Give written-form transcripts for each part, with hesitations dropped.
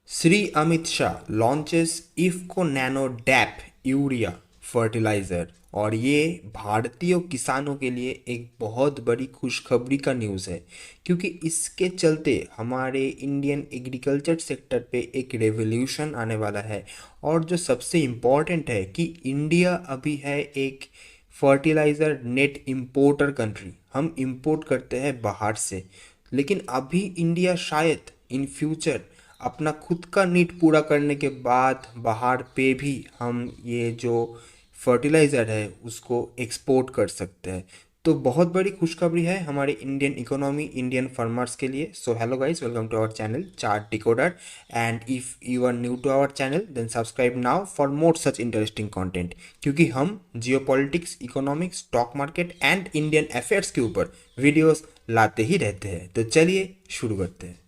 Shri Amit Shah launches IFFCO nano DAP urea fertiliser. और ये भारतीय किसानों के लिए एक बहुत बड़ी खुशखबरी का न्यूज़ है, क्योंकि इसके चलते हमारे इंडियन एग्रीकल्चर सेक्टर पे एक रेवोल्यूशन आने वाला है। और जो सबसे इम्पॉर्टेंट है कि इंडिया अभी है एक फर्टिलाइज़र नेट इम्पोर्टर कंट्री। हम इंपोर्ट करते हैं बाहर से, लेकिन अभी इंडिया शायद इन फ्यूचर अपना खुद का नीड पूरा करने के बाद बाहर पे भी हम ये जो फर्टिलाइज़र है उसको एक्सपोर्ट कर सकते हैं। तो बहुत बड़ी खुशखबरी है हमारे इंडियन इकोनॉमी, इंडियन फार्मर्स के लिए। So hello guys, welcome to our channel chart decoder. And if you are new to our channel then subscribe now for more such interesting content, क्योंकि हम geopolitics, economics, stock market and Indian affairs के ऊपर videos लाते ही रहते हैं। तो चलिए शुरू करते हैं।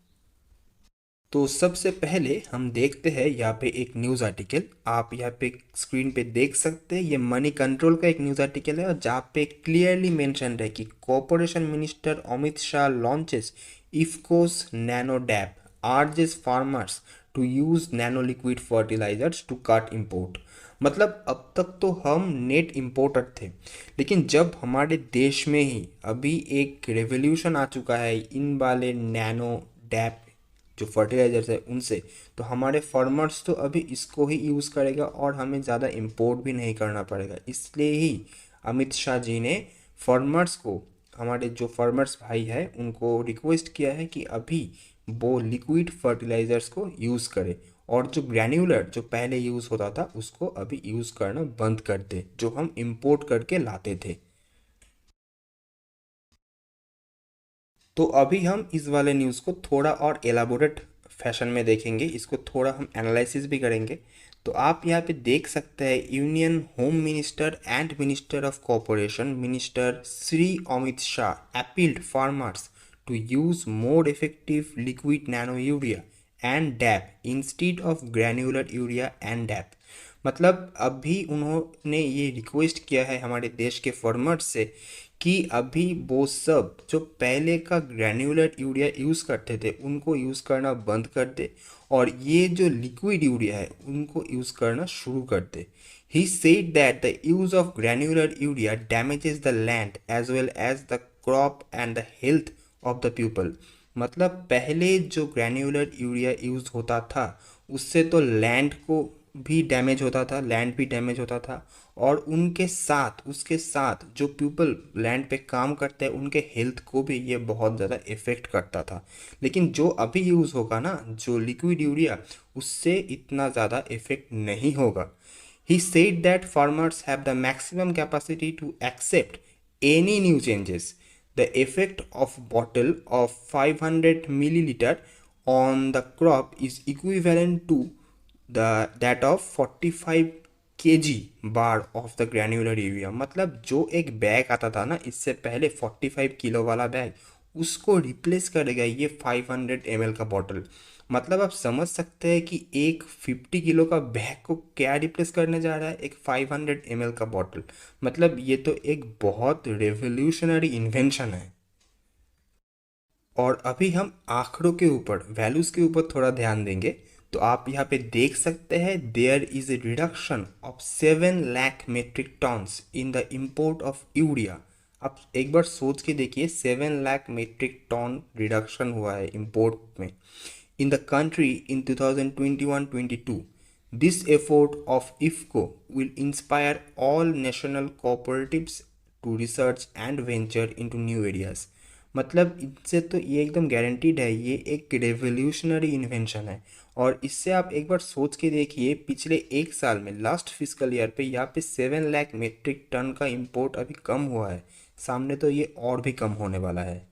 तो सबसे पहले हम देखते हैं यहाँ पे एक न्यूज़ आर्टिकल। आप यहाँ पे स्क्रीन पे देख सकते हैं, ये मनी कंट्रोल का एक न्यूज़ आर्टिकल है, और जहाँ पे क्लियरली मेंशन है कि corporation minister Amit Shah launches IFFCO's nano DAP, urges farmers to use nano liquid fertilisers to cut import. मतलब अब तक तो हम नेट इम्पोर्टर थे, लेकिन जब हमारे देश में ही अभी एक रेवोल्यूशन आ चुका है इन वाले नैनो डैप जो फर्टिलाइजर्स है उनसे, तो हमारे फार्मर्स तो अभी इसको ही यूज़ करेगा और हमें ज़्यादा इंपोर्ट भी नहीं करना पड़ेगा। इसलिए ही अमित शाह जी ने फार्मर्स को, हमारे जो फार्मर्स भाई है उनको रिक्वेस्ट किया है कि अभी वो लिक्विड फर्टिलाइजर्स को यूज़ करे, और जो ग्रैन्युलर जो पहले यूज़ होता था उसको अभी यूज़ करना बंद कर दे, जो हम इंपोर्ट करके लाते थे। तो अभी हम इस वाले न्यूज़ को थोड़ा और एलाबोरेट फैशन में देखेंगे, इसको थोड़ा हम एनालिसिस भी करेंगे। तो आप यहाँ पे देख सकते हैं union home minister and minister of corporation minister Shri Amit Shah appealed farmers to use more effective liquid nano urea and DAP instead of granular urea and DAP. मतलब अभी उन्होंने ये रिक्वेस्ट किया है हमारे देश के फार्मर्स से कि अभी वो सब जो पहले का ग्रैन्युलर यूरिया यूज़ करते थे उनको यूज़ करना बंद कर दे, और ये जो लिक्विड यूरिया है उनको यूज़ करना शुरू कर दे। He said that the use of granular urea damages the land as well as the crop and the health of the people. मतलब पहले जो ग्रैन्युलर यूरिया यूज़ होता था उससे तो लैंड को भी डैमेज होता था, लैंड भी डैमेज होता था, और उनके साथ उसके साथ जो पीपल लैंड पे काम करते हैं उनके हेल्थ को भी ये बहुत ज़्यादा इफ़ेक्ट करता था। लेकिन जो अभी यूज़ होगा ना जो लिक्विड यूरिया, उससे इतना ज़्यादा इफ़ेक्ट नहीं होगा। He said that farmers have the maximum capacity to accept any new changes. The effect of bottle of 500 milliliter on the crop is equivalent to the that of 45 kg bar of the granular urea. मतलब जो एक bag आता था ना इससे पहले 45 kilo वाला bag, उसको रिप्लेस करेगा ये 500 ml का बॉटल। मतलब आप समझ सकते हैं कि एक 50 किलो का बैग को क्या रिप्लेस करने जा रहा है, एक 500 ml का बॉटल। मतलब ये तो एक बहुत रेवोल्यूशनरी इन्वेंशन है। और अभी हम आंकड़ों के ऊपर, वैल्यूज़ के ऊपर थोड़ा ध्यान देंगे। तो आप यहाँ पे देख सकते हैं there is a reduction of 7 lakh metric tons in the import of urea. आप एक बार सोच के देखिए, 7 लाख मेट्रिक टन रिडक्शन हुआ है इम्पोर्ट में in the country in 2021-22. This effort of IFCO will inspire all national cooperatives to research and venture into new areas. मतलब इससे तो ये एकदम गारंटीड है, ये एक रेवोल्यूशनरी इन्वेंशन है। और इससे आप एक बार सोच के देखिए, पिछले एक साल में लास्ट फिजिकल ईयर पे यहाँ पे 7 लाख मेट्रिक टन का इंपोर्ट अभी कम हुआ है, सामने तो ये और भी कम होने वाला है।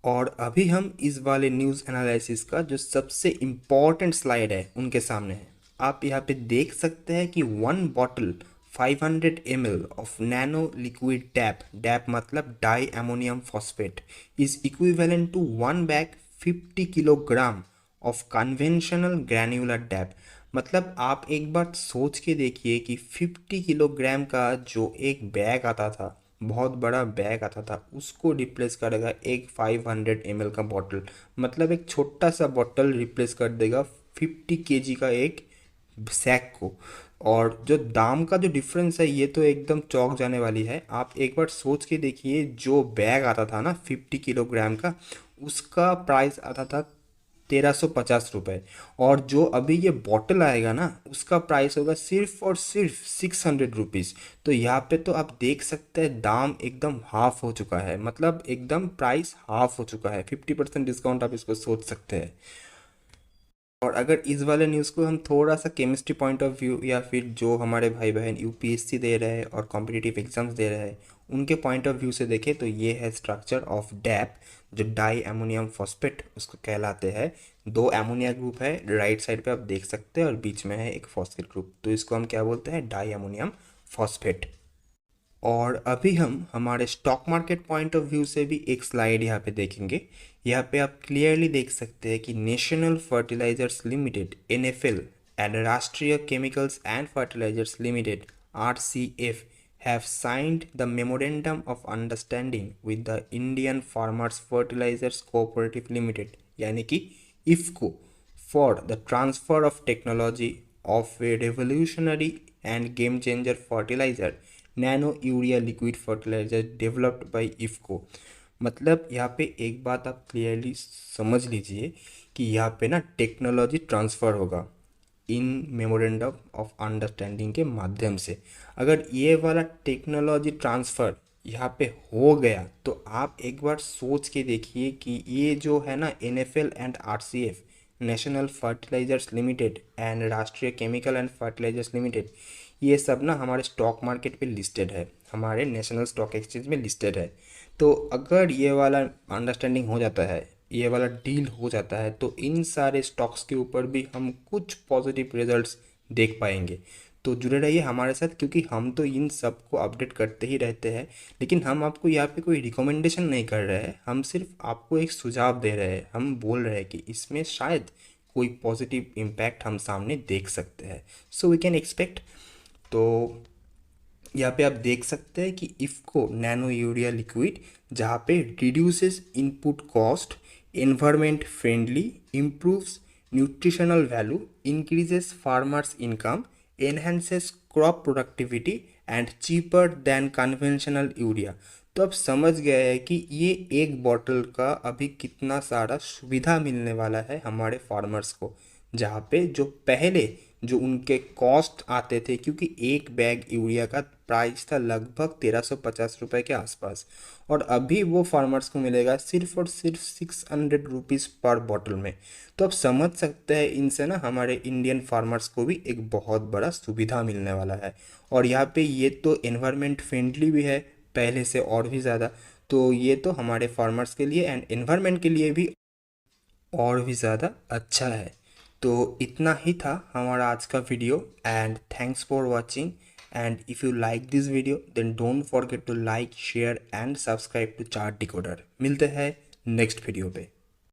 और अभी हम इस वाले न्यूज़ एनालिसिस का जो सबसे इम्पॉर्टेंट स्लाइड है उनके सामने है। आप यहाँ पे देख सकते हैं कि 1 bottle 500 ml of nano liquid DAP, DAP मतलब di ammonium phosphate, is equivalent to 1 bag 50 kilogram of conventional granular DAP. मतलब आप एक बार सोच के देखिए कि 50 किलोग्राम का जो एक बैग आता था बहुत बड़ा बैग आता था उसको रिप्लेस करेगा एक 500 ml का बॉटल। मतलब एक छोटा सा बॉटल रिप्लेस कर देगा 50 kg का एक सैक को। और जो दाम का जो डिफरेंस है ये तो एकदम चौंक जाने वाली है। आप एक बार सोच के देखिए, जो बैग आता था ना 50 किलोग्राम का, उसका प्राइस आता था 1350 रुपये। और जो अभी ये बॉटल आएगा ना उसका प्राइस होगा सिर्फ और सिर्फ 600 रुपीज़। तो यहाँ पे तो आप देख सकते हैं दाम एकदम हाफ हो चुका है, मतलब एकदम प्राइस हाफ हो चुका है। 50% डिस्काउंट आप इसको सोच सकते हैं। और अगर इस वाले न्यूज़ को हम थोड़ा सा केमिस्ट्री पॉइंट ऑफ व्यू या फिर जो हमारे भाई बहन यूपीएससी दे रहे हैं और कॉम्पिटिटिव एग्जाम्स दे रहे हैं उनके पॉइंट ऑफ व्यू से देखें तो ये है स्ट्रक्चर ऑफ डैप, जो डाई अमोनियम फॉस्फेट उसको कहलाते हैं। दो अमोनिया ग्रुप है राइट साइड पे आप देख सकते हैं और बीच में है एक फॉस्फेट ग्रुप, तो इसको हम क्या बोलते हैं, डाई अमोनियम फॉस्फेट। और अभी हम हमारे stock market point of view से भी एक स्लाइड यहाँ पे देखेंगे। यहाँ पे आप क्लियरली देख सकते हैं कि National fertilisers Limited NFL and Rashtriya Chemicals and fertilisers Limited RCF have signed the memorandum of understanding with the Indian Farmers Fertiliser Cooperative Limited यानी कि IFFCO for the transfer of technology of a revolutionary and game changer fertilizer nano urea liquid fertilizer developed by IFCO। मतलब यहाँ पे एक बात आप clearly समझ लीजिए कि यहाँ पे ना टेक्नोलॉजी ट्रांसफ़र होगा इन मेमोरेंडम ऑफ अंडरस्टैंडिंग के माध्यम से। अगर ये वाला टेक्नोलॉजी ट्रांसफ़र यहाँ पे हो गया तो आप एक बार सोच के देखिए कि ये जो है ना NFL and RCF, national fertilisers limited and Rashtriya chemical and fertilisers limited, ये सब ना हमारे स्टॉक मार्केट पे लिस्टेड है, हमारे नेशनल स्टॉक एक्सचेंज में लिस्टेड है। तो अगर ये वाला अंडरस्टैंडिंग हो जाता है, ये वाला डील हो जाता है, तो इन सारे स्टॉक्स के ऊपर भी हम कुछ पॉजिटिव रिजल्ट्स देख पाएंगे। तो जुड़े रहिए हमारे साथ, क्योंकि हम तो इन सब को अपडेट करते ही रहते हैं। लेकिन हम आपको यहाँ पे कोई रिकमेंडेशन नहीं कर रहे हैं, हम सिर्फ आपको एक सुझाव दे रहे हैं। हम बोल रहे हैं कि इसमें शायद कोई पॉजिटिव इम्पैक्ट हम सामने देख सकते हैं, सो वी कैन एक्सपेक्ट। तो यहाँ पे आप देख सकते हैं कि इफ्को नैनो यूरिया लिक्विड, जहाँ पे reduces input cost, environment friendly, improves nutritional value, increases farmers income, enhances crop productivity and cheaper than conventional urea. तो अब समझ गए हैं कि ये एक बॉटल का अभी कितना सारा सुविधा मिलने वाला है हमारे फार्मर्स को। जहाँ पे जो पहले जो उनके कॉस्ट आते थे, क्योंकि एक बैग यूरिया का प्राइस था लगभग 1350 रुपये के आसपास, और अभी वो फार्मर्स को मिलेगा सिर्फ और सिर्फ 600 रुपीज़ पर बॉटल में। तो आप समझ सकते हैं इनसे ना हमारे इंडियन फार्मर्स को भी एक बहुत बड़ा सुविधा मिलने वाला है। और यहाँ पे ये तो एनवायरमेंट फ्रेंडली भी है पहले से और भी ज़्यादा, तो ये तो हमारे फार्मर्स के लिए एंड एनवायरमेंट के लिए भी और भी ज़्यादा अच्छा है। तो इतना ही था हमारा आज का video, and thanks for watching. And if you like this video then don't forget to like, share and subscribe to chart decoder. मिलते हैं नेक्स्ट वीडियो पे।